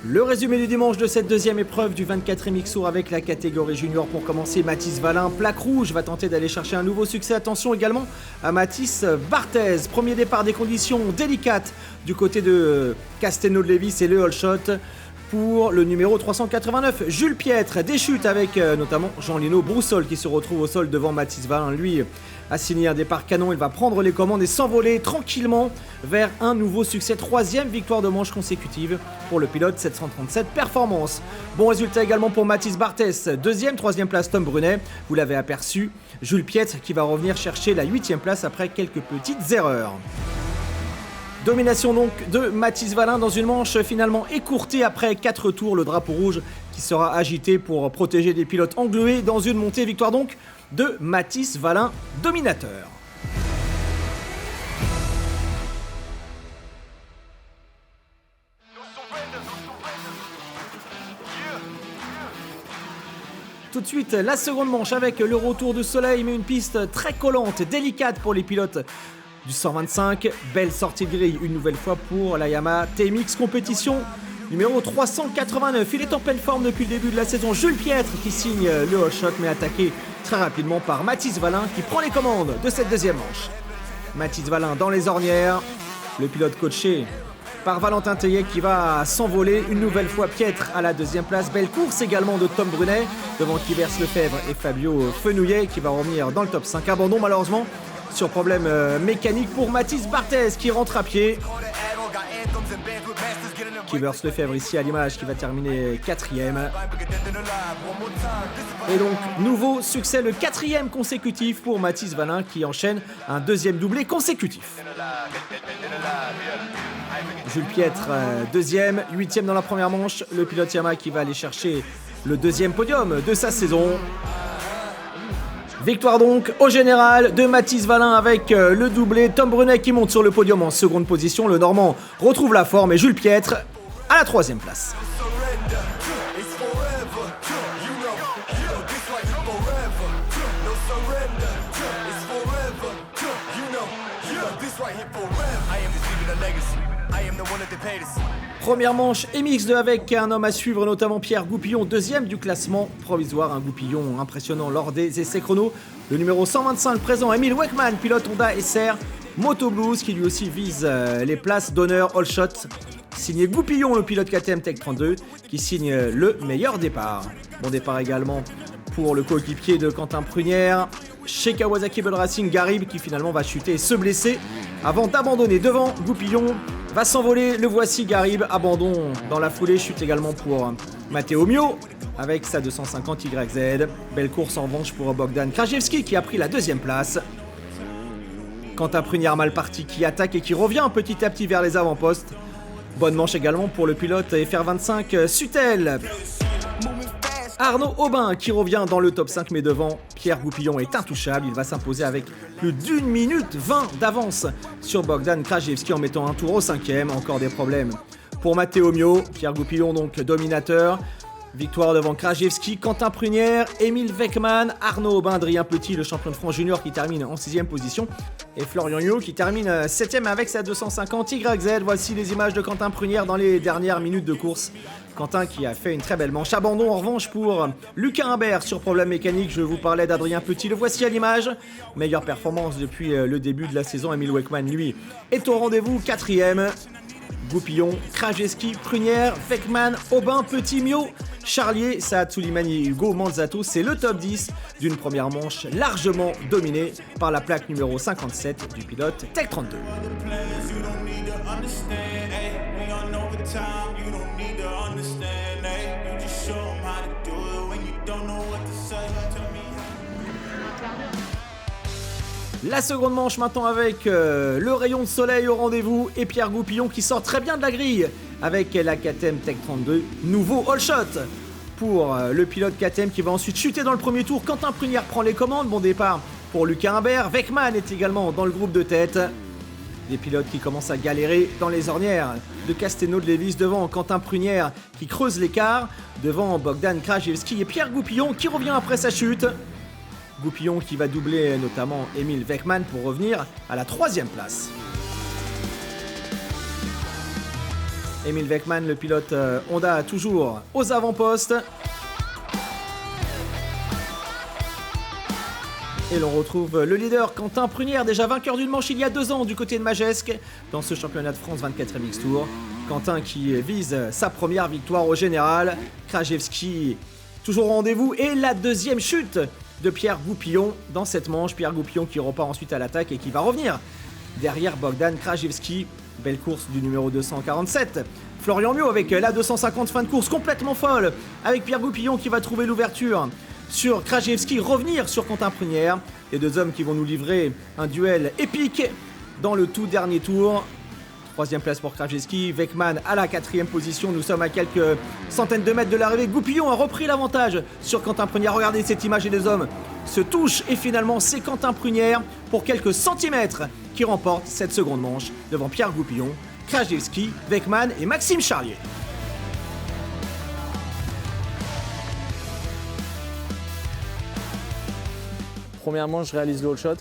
Le résumé du dimanche de cette deuxième épreuve du 24e X-Tour avec la catégorie junior. Pour commencer, Mathis Wallin, plaque rouge, va tenter d'aller chercher un nouveau succès. Attention également à Mathis Barthez. Premier départ, des conditions délicates du côté de Castelnau-de-Lévis et le all shot pour le numéro 389, Jules Piètre. Des chutes avec notamment Jean-Lino Broussol qui se retrouve au sol devant Mathis Wallin. Lui a signé un départ canon, il va prendre les commandes et s'envoler tranquillement vers un nouveau succès. Troisième victoire de manche consécutive pour le pilote 737 Performance. Bon résultat également pour Mathis Barthez. Deuxième, troisième place Tom Brunet, vous l'avez aperçu. Jules Piètre qui va revenir chercher la 8e place après quelques petites erreurs. Domination donc de Mathis Wallin dans une manche finalement écourtée après 4 tours. Le drapeau rouge qui sera agité pour protéger les pilotes englués dans une montée. Victoire donc de Mathis Wallin, dominateur. Tout de suite, la seconde manche avec le retour de soleil, mais une piste très collante, délicate pour les pilotes du 125. Belle sortie de grille une nouvelle fois pour la Yamaha TMX compétition numéro 389. Il est en pleine forme depuis le début de la saison. Jules Piètre qui signe le all shot, mais attaqué très rapidement par Mathis Wallin qui prend les commandes de cette deuxième manche. Mathis Wallin dans les ornières, le pilote coaché par Valentin Teillet qui va s'envoler une nouvelle fois. Piètre à la deuxième place. Belle course également de Tom Brunet devant Kivers Lefebvre et Fabio Fenouillet qui va revenir dans le top 5. Abandon malheureusement sur problème mécanique pour Mathis Barthez qui rentre à pied. Kivers Lefebvre ici à l'image qui va terminer 4e. Et donc nouveau succès, le 4e consécutif pour Mathis Wallin qui enchaîne un deuxième doublé consécutif. Jules Piètre, 2e, 8e dans la première manche. Le pilote Yamaha qui va aller chercher le deuxième podium de sa saison. Victoire donc au général de Mathis Wallin avec le doublé. Tom Brunet qui monte sur le podium en seconde position. Le Normand retrouve la forme et Jules Piètre à la 3e place. Première manche MX2 avec un homme à suivre, notamment Pierre Goupillon, 2e du classement provisoire. Un Goupillon impressionnant lors des essais chrono. Le numéro 125 présent, Emile Weckman, pilote Honda SR Moto Blues, qui lui aussi vise les places d'honneur all shot. Signé Goupillon, le pilote KTM Tech 32, qui signe le meilleur départ. Bon départ également pour le coéquipier de Quentin Prunière chez Kawasaki Bell Racing, Garib, qui finalement va chuter et se blesser avant d'abandonner devant Goupillon. Va s'envoler, le voici Garib, abandon dans la foulée, chute également pour Matteo Mio avec sa 250 YZ. Belle course en revanche pour Bogdan Krajewski qui a pris la 2e place. Quentin Prunière mal parti qui attaque et qui revient petit à petit vers les avant-postes. Bonne manche également pour le pilote FR25 Sutel. Arnaud Aubin qui revient dans le top 5, mais devant Pierre Goupillon est intouchable. Il va s'imposer avec plus d'1 minute 20 d'avance sur Bogdan Krajewski en mettant un tour au 5e. Encore des problèmes pour Matteo Mio. Pierre Goupillon donc dominateur. Victoire devant Krajewski, Quentin Prunière, Emile Weckman, Arnaud Aubin, Adrien Petit, le champion de France junior qui termine en 6e position. Et Florian Yo qui termine 7e avec sa 250 YZ. Voici les images de Quentin Prunière dans les dernières minutes de course. Quentin qui a fait une très belle manche. Abandon en revanche pour Lucas Humbert sur problème mécanique. Je vous parlais d'Adrien Petit, le voici à l'image. Meilleure performance depuis le début de la saison. Emile Weckman lui est au rendez-vous, 4e. Goupillon, Krajewski, Prunière, Weckman, Aubin, Petit, Mio, Charlier, Saad Soulimani, Hugo Manzato. C'est le top 10 d'une première manche largement dominée par la plaque numéro 57 du pilote Tech 32. La seconde manche maintenant avec le rayon de soleil au rendez-vous et Pierre Goupillon qui sort très bien de la grille avec la KTM Tech 32. Nouveau all shot pour le pilote KTM qui va ensuite chuter dans le premier tour. Quentin Prunière prend les commandes. Bon départ pour Lucas Humbert. Weckman est également dans le groupe de tête. Des pilotes qui commencent à galérer dans les ornières de Castelnau-de-Lévis devant Quentin Prunière qui creuse l'écart. Devant Bogdan Krajewski et Pierre Goupillon qui revient après sa chute. Goupillon qui va doubler notamment Emile Weckman pour revenir à la 3e place. Emil Weckmann, le pilote Honda, toujours aux avant-postes. Et l'on retrouve le leader Quentin Prunière, déjà vainqueur d'une manche il y a 2 ans du côté de Magesque dans ce championnat de France 24e X-Tour. Quentin qui vise sa première victoire au général. Krajewski toujours au rendez-vous et la deuxième chute de Pierre Goupillon dans cette manche. Pierre Goupillon qui repart ensuite à l'attaque et qui va revenir derrière Bogdan Krajewski. Belle course du numéro 247. Florian Mio avec la 250 fin de course complètement folle avec Pierre Goupillon qui va trouver l'ouverture sur Krajewski, revenir sur Quentin Prunière. Les 2 hommes qui vont nous livrer un duel épique dans le tout dernier tour. 3e place pour Krajewski, Weckmann à la 4e position. Nous sommes à quelques centaines de mètres de l'arrivée. Goupillon a repris l'avantage sur Quentin Prunière. Regardez cette image, et les 2 hommes se touchent et finalement c'est Quentin Prunière pour quelques centimètres qui remporte cette seconde manche devant Pierre Goupillon, Krajewski, Weckmann et Maxime Charlier. Premièrement, je réalise le whole shot.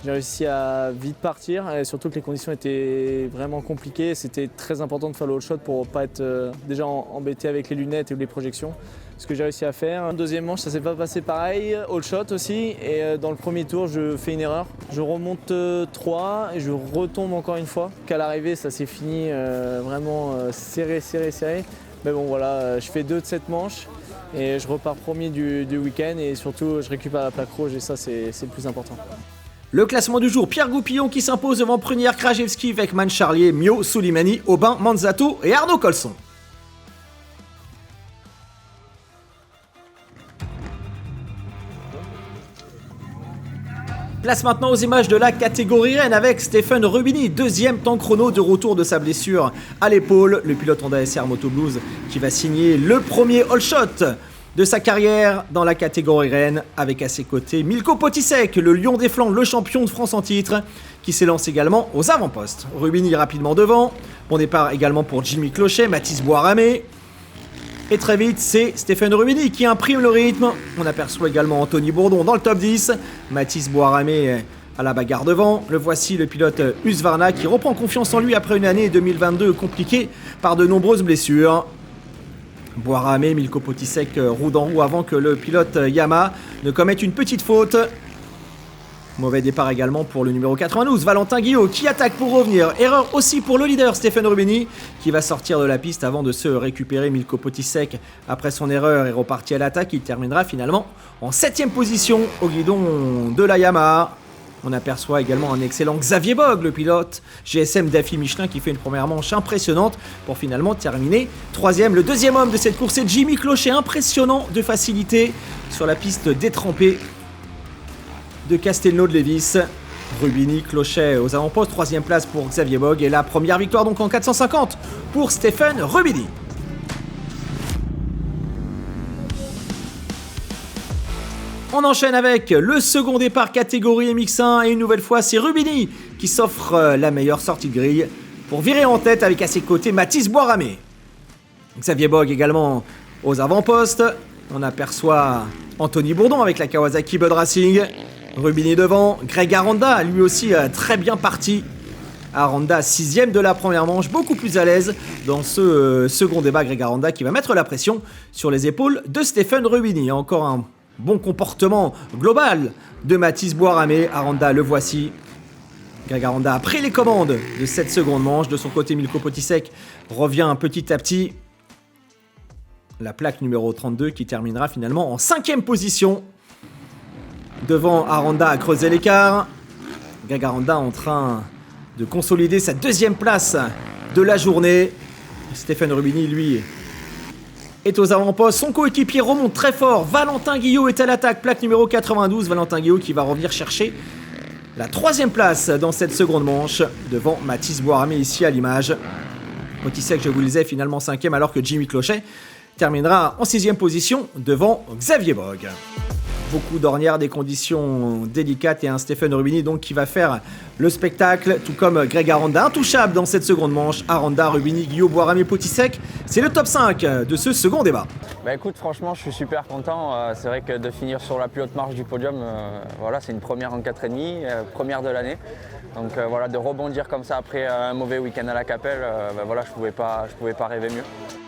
J'ai réussi à vite partir et surtout que les conditions étaient vraiment compliquées. C'était très important de faire le whole shot pour ne pas être déjà embêté avec les lunettes et les projections. Ce que j'ai réussi à faire. Deuxième manche, ça s'est pas passé pareil. Whole shot aussi. Et dans le premier tour, je fais une erreur. Je remonte 3 et je retombe encore une fois. Qu'à l'arrivée, ça s'est fini vraiment serré. Mais bon voilà, je fais 2 de cette manche. Et je repars premier du week-end et surtout je récupère la plaque rouge et ça c'est le plus important. Le classement du jour, Pierre Goupillon qui s'impose devant Prunière, Krajewski, Weckmann, Charlier, Mio, Soulimani, Aubin, Manzato et Arnaud Colson. Place maintenant aux images de la catégorie Rennes avec Stéphane Rubini, 2e temps chrono de retour de sa blessure à l'épaule. Le pilote Honda SR Moto Blues qui va signer le premier all shot de sa carrière dans la catégorie Rennes avec à ses côtés Milko Potisek, le lion des Flandres, le champion de France en titre, qui s'élance également aux avant-postes. Rubini rapidement devant. Bon départ également pour Jimmy Clochet, Mathis Boiramé. Et très vite, c'est Stéphane Rubini qui imprime le rythme. On aperçoit également Anthony Bourdon dans le top 10. Mathis Boiramé à la bagarre devant. Le voici, le pilote Husqvarna qui reprend confiance en lui après une année 2022 compliquée par de nombreuses blessures. Boiramé, Milko Potisek roue dans roue avant que le pilote Yamaha ne commette une petite faute. Mauvais départ également pour le numéro 92, Valentin Guillot, qui attaque pour revenir. Erreur aussi pour le leader, Stéphane Rubini, qui va sortir de la piste avant de se récupérer. Milko Potisek, après son erreur, est reparti à l'attaque. Il terminera finalement en 7ème position au guidon de la Yamaha. On aperçoit également un excellent Xavier Bog, le pilote GSM d'Afi Michelin, qui fait une première manche impressionnante pour finalement terminer 3ème. Le 2e homme de cette course est Jimmy Clochet, impressionnant de facilité sur la piste détrempée de Castelnau-de-Lévis. Rubini, Clochet aux avant-postes, 3e place pour Xavier Bog et la première victoire donc en 450 pour Stéphane Rubini. On enchaîne avec le second départ catégorie MX1 et une nouvelle fois c'est Rubini qui s'offre la meilleure sortie de grille pour virer en tête avec à ses côtés Mathis Boiramé. Xavier Bog également aux avant-postes. On aperçoit Anthony Bourdon avec la Kawasaki Bud Racing. Rubini devant, Greg Aranda lui aussi très bien parti. Aranda 6ème de la première manche, beaucoup plus à l'aise dans ce second débat. Greg Aranda qui va mettre la pression sur les épaules de Stéphane Rubini. Encore un bon comportement global de Mathis Boiramé. Aranda le voici. Greg Aranda a pris les commandes de cette seconde manche. De son côté, Milko Potisek revient petit à petit. La plaque numéro 32 qui terminera finalement en 5ème position. Devant, Aranda a creusé l'écart. Greg Aranda en train de consolider sa 2ème place de la journée. Stéphane Rubini, lui, est aux avant-postes. Son coéquipier remonte très fort. Valentin Guillot est à l'attaque. Plaque numéro 92. Valentin Guillot qui va revenir chercher la 3ème place dans cette seconde manche. Devant Mathis Boiramé ici à l'image. Potisek, je vous le disais, finalement 5ème alors que Jimmy Clochet terminera en 6ème position devant Xavier Bog. beaucoup d'ornières, des conditions délicates et un Stephen Rubini donc qui va faire le spectacle, tout comme Greg Aranda, intouchable dans cette seconde manche. Aranda, Rubini, Guillaume, Boiram et Potisek, c'est le top 5 de ce second débat. Bah écoute, franchement, je suis super content. C'est vrai que de finir sur la plus haute marche du podium, voilà, c'est une première en 4,5, première de l'année. Donc voilà, de rebondir comme ça après un mauvais week-end à la Capelle, voilà, je pouvais pas rêver mieux.